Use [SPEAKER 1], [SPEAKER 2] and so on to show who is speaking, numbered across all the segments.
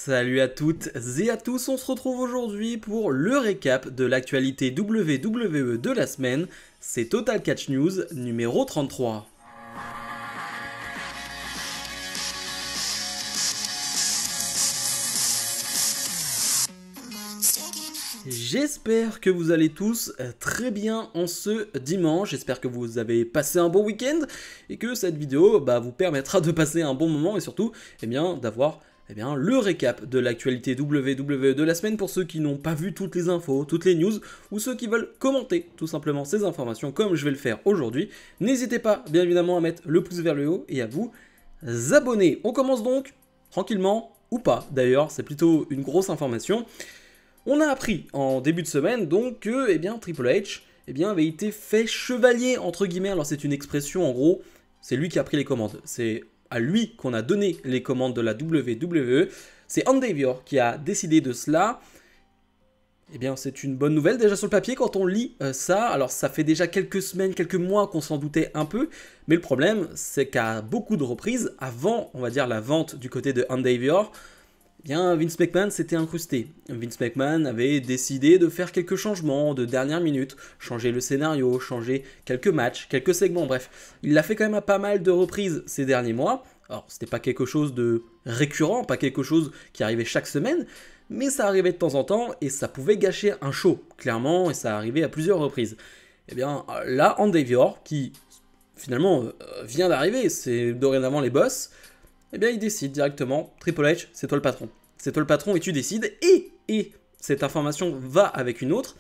[SPEAKER 1] Salut à toutes et à tous, on se retrouve aujourd'hui pour le récap de l'actualité WWE de la semaine. C'est Total Catch News numéro 33. J'espère que vous allez tous très bien en ce dimanche, j'espère que vous avez passé un bon week-end et que cette vidéo vous permettra de passer un bon moment et surtout d'avoir le récap de l'actualité WWE de la semaine pour ceux qui n'ont pas vu toutes les infos, toutes les news ou ceux qui veulent commenter tout simplement ces informations comme je vais le faire aujourd'hui. N'hésitez pas bien évidemment à mettre le pouce vers le haut et à vous abonner. On commence donc tranquillement ou pas d'ailleurs, c'est plutôt une grosse information. On a appris en début de semaine donc que Triple H avait été fait chevalier entre guillemets. Alors c'est une expression en gros, c'est lui qui a pris les commandes. C'est à lui qu'on a donné les commandes de la WWE. C'est Endeavor qui a décidé de cela. C'est une bonne nouvelle déjà sur le papier quand on lit ça. Alors ça fait déjà quelques semaines, quelques mois qu'on s'en doutait un peu. Mais le problème c'est qu'à beaucoup de reprises, avant on va dire la vente du côté de Endeavor, Vince McMahon s'était incrusté. Vince McMahon avait décidé de faire quelques changements de dernière minute, changer le scénario, changer quelques matchs, quelques segments, bref. Il l'a fait quand même à pas mal de reprises ces derniers mois. Alors, c'était pas quelque chose de récurrent, pas quelque chose qui arrivait chaque semaine, mais ça arrivait de temps en temps et ça pouvait gâcher un show, clairement, et ça arrivait à plusieurs reprises. Là, Endeavor, qui finalement vient d'arriver, c'est dorénavant les boss, il décide directement, Triple H, c'est toi le patron. C'est toi le patron et tu décides. Et cette information va avec une autre.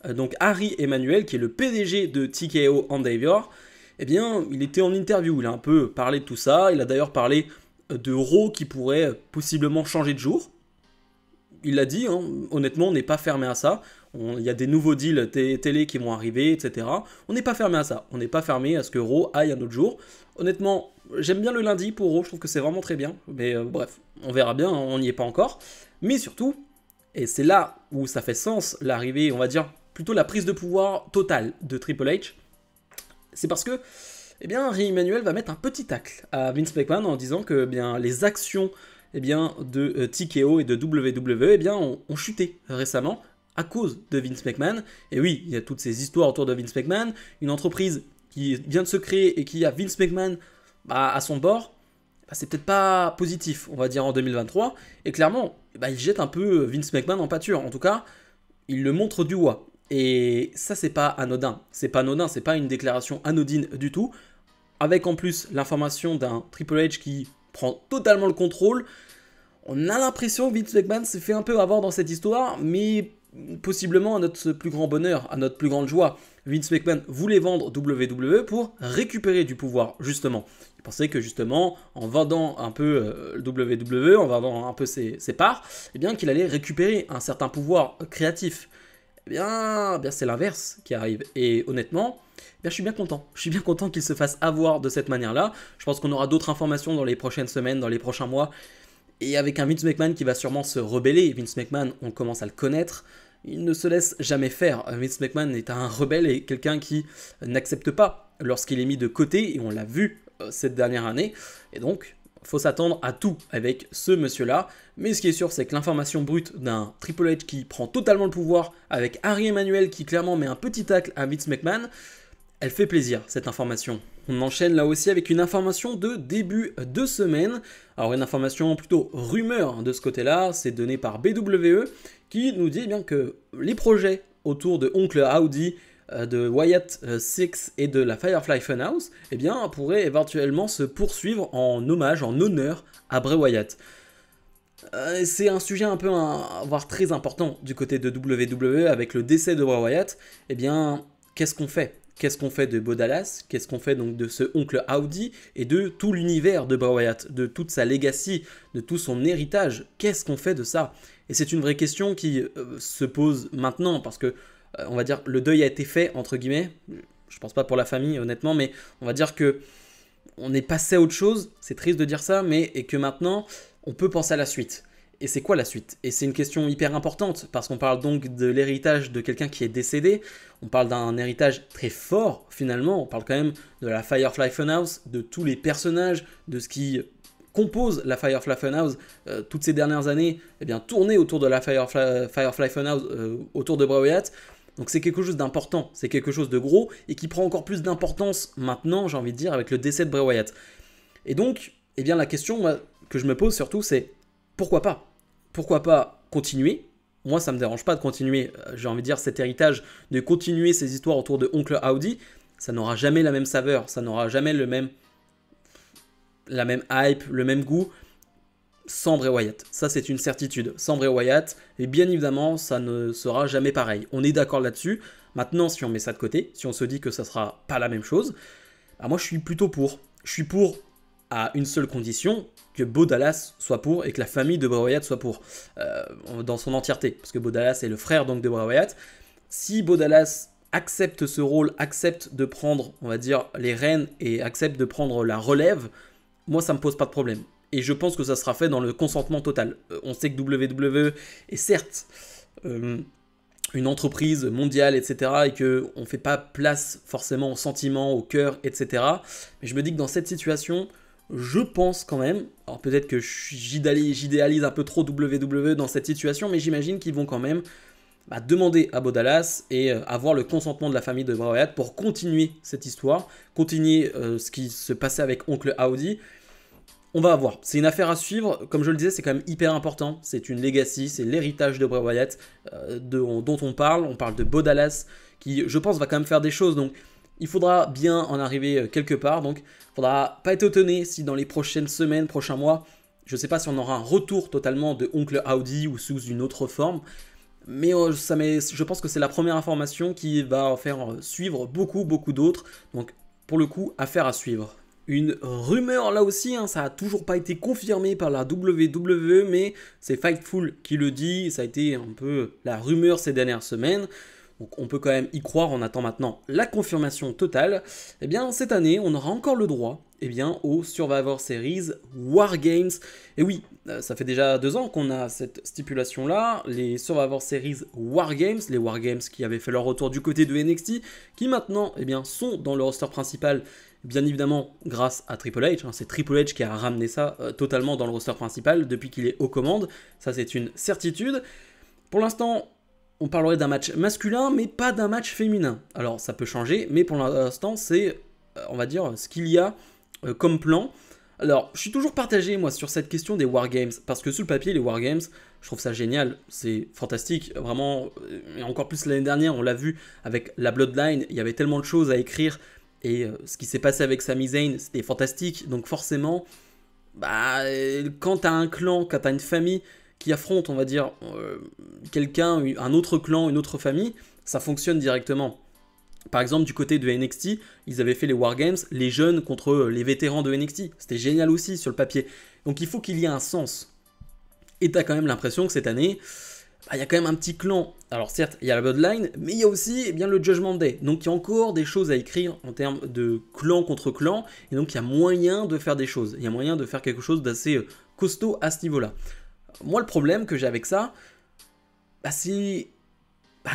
[SPEAKER 1] Donc Harry Emanuel, qui est le PDG de TKO Endeavor, il était en interview. Il a un peu parlé de tout ça. Il a d'ailleurs parlé de Raw qui pourrait possiblement changer de jour. Il l'a dit, honnêtement, on n'est pas fermé à ça. Il y a des nouveaux deals télé qui vont arriver, etc. On n'est pas fermé à ça. On n'est pas fermé à ce que Raw aille un autre jour. Honnêtement, j'aime bien le lundi pour Raw. Je trouve que c'est vraiment très bien. Mais bref, on verra bien. On n'y est pas encore. Mais surtout, et c'est là où ça fait sens, l'arrivée, on va dire, plutôt la prise de pouvoir totale de Triple H. C'est parce que, Harry Emanuel va mettre un petit tacle à Vince McMahon en disant que les actions de TKO et de WWE ont chuté récemment à cause de Vince McMahon. Et oui, il y a toutes ces histoires autour de Vince McMahon, une entreprise qui vient de se créer et qui a Vince McMahon à son bord, c'est peut-être pas positif, on va dire, en 2023. Et clairement, il jette un peu Vince McMahon en pâture. En tout cas, il le montre du doigt. Et ça, c'est pas anodin. C'est pas anodin, c'est pas une déclaration anodine du tout. Avec en plus l'information d'un Triple H qui prend totalement le contrôle. On a l'impression que Vince McMahon s'est fait un peu avoir dans cette histoire, mais possiblement à notre plus grand bonheur, à notre plus grande joie. Vince McMahon voulait vendre WWE pour récupérer du pouvoir, justement. Il pensait que justement, en vendant un peu WWE, en vendant un peu ses parts, qu'il allait récupérer un certain pouvoir créatif. C'est l'inverse qui arrive. Et honnêtement, je suis bien content. Je suis bien content qu'il se fasse avoir de cette manière-là. Je pense qu'on aura d'autres informations dans les prochaines semaines, dans les prochains mois. Et avec un Vince McMahon qui va sûrement se rebeller. Vince McMahon, on commence à le connaître. Il ne se laisse jamais faire. Vince McMahon est un rebelle et quelqu'un qui n'accepte pas lorsqu'il est mis de côté. Et on l'a vu cette dernière année. Et donc, il faut s'attendre à tout avec ce monsieur-là. Mais ce qui est sûr, c'est que l'information brute d'un Triple H qui prend totalement le pouvoir avec Harry Emanuel qui clairement met un petit tacle à Vince McMahon, elle fait plaisir, cette information. On enchaîne là aussi avec une information de début de semaine. Alors une information plutôt rumeur de ce côté-là, c'est donné par BWE qui nous dit que les projets autour de Oncle Howdy, de Wyatt Six et de la Firefly Funhouse, pourraient éventuellement se poursuivre en hommage, en honneur à Bray Wyatt. C'est un sujet un peu, voire très important du côté de WWE avec le décès de Bray Wyatt. Qu'est-ce qu'on fait ? Qu'est-ce qu'on fait de Bo Dallas? Qu'est-ce qu'on fait donc de ce Oncle Howdy et de tout l'univers de Bray Wyatt, de toute sa legacy, de tout son héritage? Qu'est-ce qu'on fait de ça? Et c'est une vraie question qui se pose maintenant parce que, on va dire, le deuil a été fait, entre guillemets. Je pense pas pour la famille, honnêtement, mais on va dire que on est passé à autre chose. C'est triste de dire ça, mais et que maintenant, on peut penser à la suite. Et c'est quoi la suite? Et c'est une question hyper importante, parce qu'on parle donc de l'héritage de quelqu'un qui est décédé, on parle d'un héritage très fort finalement, on parle quand même de la Firefly Funhouse, de tous les personnages, de ce qui compose la Firefly Funhouse toutes ces dernières années, eh bien, tournait autour de la Firefly Funhouse, autour de Bray Wyatt. Donc c'est quelque chose d'important, c'est quelque chose de gros, et qui prend encore plus d'importance maintenant, j'ai envie de dire, avec le décès de Bray Wyatt. Et donc, eh bien, la question moi, que je me pose surtout, c'est pourquoi pas? Pourquoi pas continuer? Moi, ça ne me dérange pas de continuer, j'ai envie de dire, cet héritage, de continuer ces histoires autour de Oncle Howdy. Ça n'aura jamais la même saveur, ça n'aura jamais la même hype, le même goût sans Bray Wyatt. Ça, c'est une certitude. Sans Bray Wyatt, et bien évidemment, ça ne sera jamais pareil. On est d'accord là-dessus. Maintenant, si on met ça de côté, si on se dit que ça sera pas la même chose, bah moi, je suis plutôt pour. Je suis pour à une seule condition, que Bo Dallas soit pour et que la famille de Bray Wyatt soit pour, dans son entièreté. Parce que Bo Dallas est le frère donc de Bray Wyatt. Si Bo Dallas accepte ce rôle, accepte de prendre, on va dire, les rênes et accepte de prendre la relève, moi, ça me pose pas de problème. Et je pense que ça sera fait dans le consentement total. On sait que WWE est certes une entreprise mondiale, etc. et qu'on ne fait pas place forcément aux sentiments, au cœur, etc. Mais je me dis que dans cette situation, je pense quand même, alors peut-être que j'idéalise un peu trop WWE dans cette situation, mais j'imagine qu'ils vont quand même demander à Bo Dallas et avoir le consentement de la famille de Bray Wyatt pour continuer cette histoire, continuer ce qui se passait avec Oncle Howdy. On va voir, c'est une affaire à suivre, comme je le disais, c'est quand même hyper important, c'est une legacy, c'est l'héritage de Bray Wyatt dont on parle de Bo Dallas, qui je pense va quand même faire des choses, donc il faudra bien en arriver quelque part, donc il ne faudra pas être étonné si dans les prochaines semaines, prochains mois, je ne sais pas si on aura un retour totalement de Oncle Howdy ou sous une autre forme, mais je pense que c'est la première information qui va faire suivre beaucoup d'autres, donc pour le coup, affaire à suivre. Une rumeur là aussi, ça n'a toujours pas été confirmé par la WWE, mais c'est Fightful qui le dit, ça a été un peu la rumeur ces dernières semaines, donc on peut quand même y croire, on attend maintenant la confirmation totale. Eh bien cette année, on aura encore le droit au Survivor Series War Games. Et oui, ça fait déjà 2 ans qu'on a cette stipulation là, les Survivor Series War Games, les War Games qui avaient fait leur retour du côté de NXT, qui maintenant sont dans le roster principal. Bien évidemment, grâce à Triple H, c'est Triple H qui a ramené ça totalement dans le roster principal depuis qu'il est aux commandes, ça c'est une certitude. Pour l'instant, on parlerait d'un match masculin, mais pas d'un match féminin. Alors ça peut changer, mais pour l'instant, c'est, on va dire, ce qu'il y a comme plan. Alors, je suis toujours partagé, moi, sur cette question des Wargames, parce que sous le papier, les Wargames, je trouve ça génial, c'est fantastique, vraiment, et encore plus l'année dernière, on l'a vu avec la Bloodline, il y avait tellement de choses à écrire, et ce qui s'est passé avec Sami Zayn, c'était fantastique. Donc forcément, quand tu as un clan, quand tu as une famille qui affronte, on va dire, quelqu'un, un autre clan, une autre famille, ça fonctionne directement. Par exemple, du côté de NXT, ils avaient fait les Wargames, les jeunes contre les vétérans de NXT. C'était génial aussi sur le papier. Donc il faut qu'il y ait un sens. Et tu as quand même l'impression que cette année, il y a quand même un petit clan. Alors certes, il y a la Bloodline, mais il y a aussi le Judgment Day. Donc il y a encore des choses à écrire en termes de clan contre clan. Et donc il y a moyen de faire des choses. Il y a moyen de faire quelque chose d'assez costaud à ce niveau-là. Moi, le problème que j'ai avec ça, c'est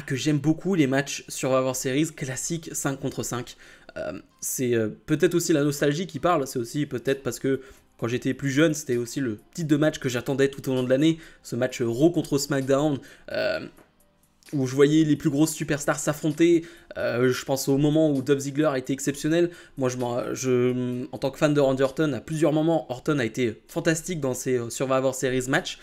[SPEAKER 1] que j'aime beaucoup les matchs Survivor Series classiques 5 contre 5. C'est peut-être aussi la nostalgie qui parle. C'est aussi peut-être parce que quand j'étais plus jeune, c'était aussi le type de match que j'attendais tout au long de l'année. Ce match Raw contre SmackDown, où je voyais les plus grosses superstars s'affronter. Je pense au moment où Dolph Ziggler a été exceptionnel. Moi, en tant que fan de Randy Orton, à plusieurs moments, Orton a été fantastique dans ses Survivor Series matchs.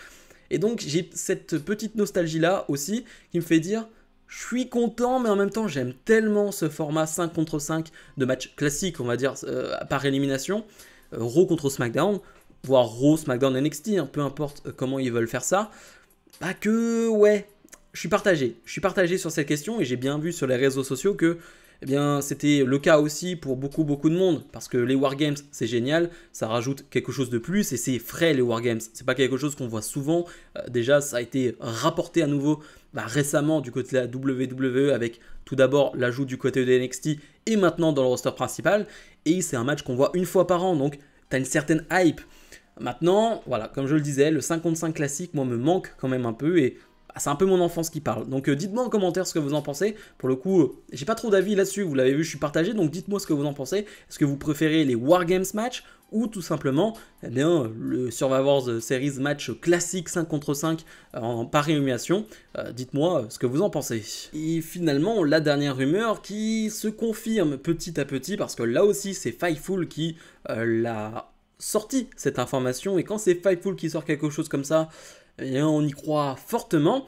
[SPEAKER 1] Et donc, j'ai cette petite nostalgie-là aussi qui me fait dire, je suis content, mais en même temps, j'aime tellement ce format 5 contre 5 de match classique, on va dire, par élimination. Raw contre SmackDown, voire Raw, SmackDown, NXT, peu importe comment ils veulent faire ça, je suis partagé. Je suis partagé sur cette question et j'ai bien vu sur les réseaux sociaux que c'était le cas aussi pour beaucoup de monde, parce que les Wargames, c'est génial, ça rajoute quelque chose de plus et c'est frais les Wargames, c'est pas quelque chose qu'on voit souvent. Déjà, ça a été rapporté à nouveau récemment du côté de la WWE avec tout d'abord l'ajout du côté de NXT et maintenant dans le roster principal, et c'est un match qu'on voit une fois par an, donc tu as une certaine hype. Maintenant, voilà, comme je le disais, le 5 contre 5 classique, moi, me manque quand même un peu, et c'est un peu mon enfance qui parle. Donc dites-moi en commentaire ce que vous en pensez. Pour le coup, j'ai pas trop d'avis là-dessus, vous l'avez vu, je suis partagé, donc dites-moi ce que vous en pensez. Est-ce que vous préférez les Wargames match ou tout simplement eh bien, le Survivor Series match classique 5 contre 5 par élimination? Dites-moi ce que vous en pensez. Et finalement, la dernière rumeur qui se confirme petit à petit, parce que là aussi c'est Fightful qui l'a sorti cette information, et quand c'est Fightful qui sort quelque chose comme ça, eh bien, on y croit fortement.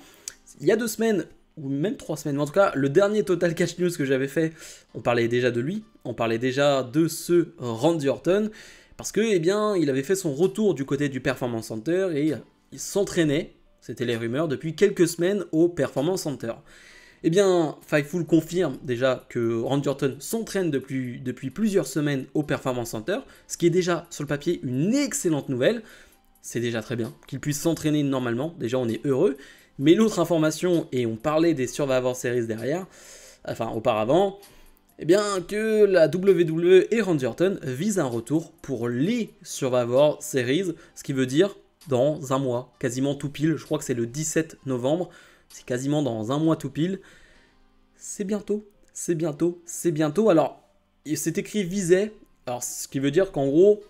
[SPEAKER 1] Il y a 2 semaines, ou même 3 semaines, mais en tout cas, le dernier Total Catch News que j'avais fait, on parlait déjà de lui, on parlait déjà de ce Randy Orton, parce que, eh bien, il avait fait son retour du côté du Performance Center et il s'entraînait, c'était les rumeurs, depuis quelques semaines au Performance Center. Eh bien, Fightful confirme déjà que Randy Orton s'entraîne depuis plusieurs semaines au Performance Center, ce qui est déjà sur le papier une excellente nouvelle. C'est déjà très bien qu'il puisse s'entraîner normalement, déjà on est heureux. Mais l'autre information, et on parlait des Survivor Series derrière, enfin auparavant, eh bien que la WWE et Randy Orton visent un retour pour les Survivor Series, ce qui veut dire dans un mois, quasiment tout pile, je crois que c'est le 17 novembre, c'est quasiment dans un mois tout pile. C'est bientôt, c'est bientôt, c'est bientôt. Alors, c'est écrit visait, alors ce qui veut dire qu'en gros,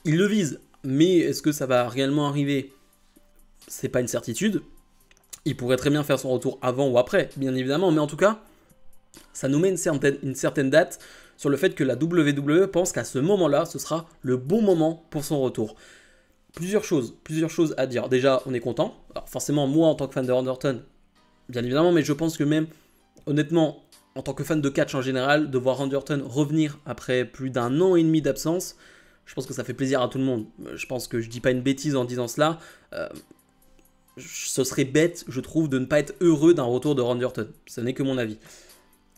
[SPEAKER 1] il le vise. Mais est-ce que ça va réellement arriver? C'est pas une certitude. Il pourrait très bien faire son retour avant ou après, bien évidemment. Mais en tout cas, ça nous met une certaine date sur le fait que la WWE pense qu'à ce moment-là, ce sera le bon moment pour son retour. Plusieurs choses à dire. Déjà, on est content. Alors forcément, moi, en tant que fan de Randy Orton, bien évidemment, mais je pense que même, honnêtement, en tant que fan de catch en général, de voir Randy Orton revenir après plus d'1 an et demi d'absence, je pense que ça fait plaisir à tout le monde. Je pense que je dis pas une bêtise en disant cela. Ce serait bête, je trouve, de ne pas être heureux d'un retour de Randy Orton. Ce n'est que mon avis.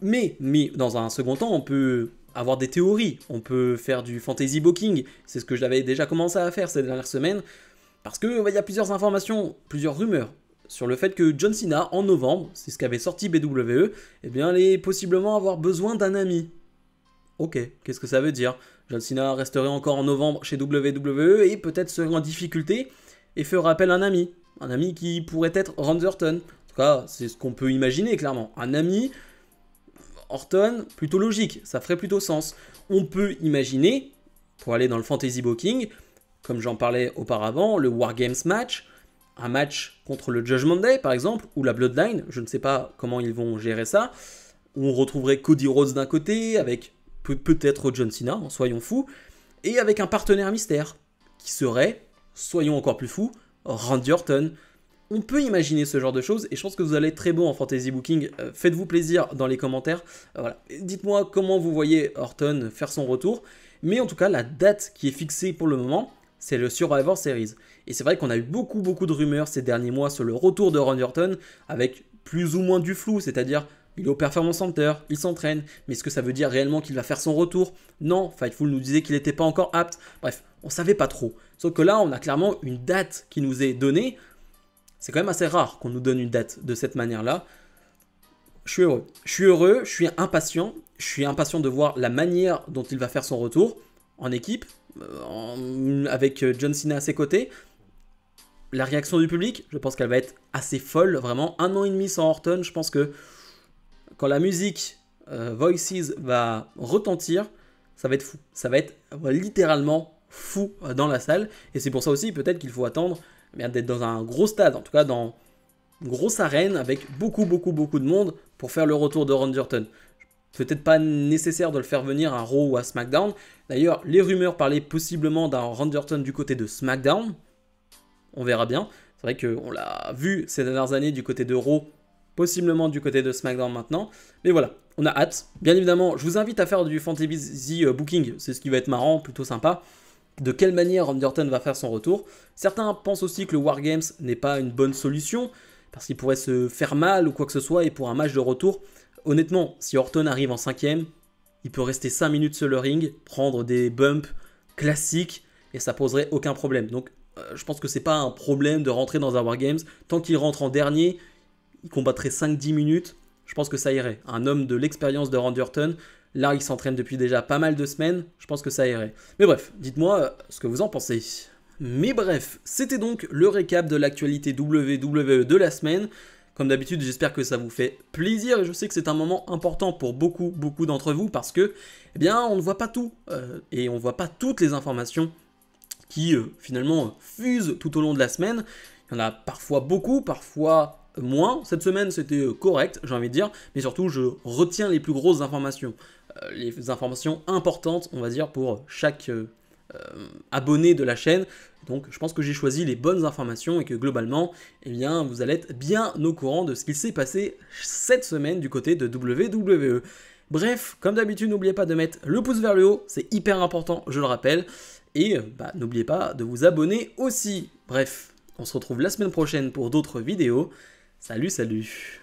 [SPEAKER 1] Mais dans un second temps, on peut avoir des théories. On peut faire du fantasy booking. C'est ce que j'avais déjà commencé à faire ces dernières semaines. Parce qu'il y a plusieurs informations, plusieurs rumeurs sur le fait que John Cena, en novembre, c'est ce qu'avait sorti BWE, eh bien, allait possiblement avoir besoin d'un ami. Ok, qu'est-ce que ça veut dire? John Cena resterait encore en novembre chez WWE et peut-être serait en difficulté et ferait appel à un ami qui pourrait être Randy Orton. En tout cas, c'est ce qu'on peut imaginer clairement. Un ami, Orton, plutôt logique, ça ferait plutôt sens. On peut imaginer, pour aller dans le fantasy booking, comme j'en parlais auparavant, le Wargames match, un match contre le Judgment Day par exemple, ou la Bloodline, je ne sais pas comment ils vont gérer ça, où on retrouverait Cody Rhodes d'un côté, avec peut-être John Cena, soyons fous, et avec un partenaire mystère, qui serait, soyons encore plus fous, Randy Orton. On peut imaginer ce genre de choses, et je pense que vous allez être très bon en fantasy booking. Faites-vous plaisir dans les commentaires. Voilà. Dites-moi comment vous voyez Orton faire son retour. Mais en tout cas, la date qui est fixée pour le moment, c'est le Survivor Series. Et c'est vrai qu'on a eu beaucoup de rumeurs ces derniers mois sur le retour de Randy Orton, avec plus ou moins du flou, c'est-à-dire il est au Performance Center, il s'entraîne, mais est-ce que ça veut dire réellement qu'il va faire son retour? Non, Fightful nous disait qu'il n'était pas encore apte. Bref, on ne savait pas trop. Sauf que là, on a clairement une date qui nous est donnée. C'est quand même assez rare qu'on nous donne une date de cette manière-là. Je suis heureux, je suis impatient de voir la manière dont il va faire son retour en équipe, avec John Cena à ses côtés. La réaction du public, je pense qu'elle va être assez folle, vraiment. 1 an et demi sans Orton, je pense que quand la musique Voices va retentir, ça va être fou. Ça va être littéralement fou dans la salle. Et c'est pour ça aussi peut-être qu'il faut attendre d'être dans un gros stade, en tout cas dans une grosse arène avec beaucoup de monde pour faire le retour de Randy Orton. Peut-être pas nécessaire de le faire venir à Raw ou à SmackDown. D'ailleurs, les rumeurs parlaient possiblement d'un Randy Orton du côté de SmackDown. On verra bien. C'est vrai qu'on l'a vu ces dernières années du côté de Raw, possiblement du côté de SmackDown maintenant. Mais voilà, on a hâte. Bien évidemment, je vous invite à faire du fantasy booking. C'est ce qui va être marrant, plutôt sympa. De quelle manière Randy Orton va faire son retour. Certains pensent aussi que le Wargames n'est pas une bonne solution, parce qu'il pourrait se faire mal ou quoi que ce soit, et pour un match de retour, honnêtement, si Orton arrive en 5ème, il peut rester 5 minutes sur le ring, prendre des bumps classiques, et ça poserait aucun problème. Donc je pense que c'est pas un problème de rentrer dans un Wargames. Tant qu'il rentre en dernier, il combattrait 5-10 minutes, je pense que ça irait. Un homme de l'expérience de Randy Orton, là il s'entraîne depuis déjà pas mal de semaines, je pense que ça irait. Mais bref, dites-moi ce que vous en pensez. Mais bref, c'était donc le récap de l'actualité WWE de la semaine. Comme d'habitude, j'espère que ça vous fait plaisir et je sais que c'est un moment important pour beaucoup d'entre vous parce que, eh bien, on ne voit pas tout et on ne voit pas toutes les informations qui finalement fusent tout au long de la semaine. Il y en a parfois beaucoup, parfois moins. Cette semaine, c'était correct, j'ai envie de dire, mais surtout, je retiens les plus grosses informations, les informations importantes, on va dire, pour chaque abonné de la chaîne. Donc je pense que j'ai choisi les bonnes informations et que globalement, eh bien, vous allez être bien au courant de ce qui s'est passé cette semaine du côté de WWE. Bref, comme d'habitude, n'oubliez pas de mettre le pouce vers le haut, c'est hyper important, je le rappelle. Et n'oubliez pas de vous abonner aussi. Bref, on se retrouve la semaine prochaine pour d'autres vidéos. Salut, salut!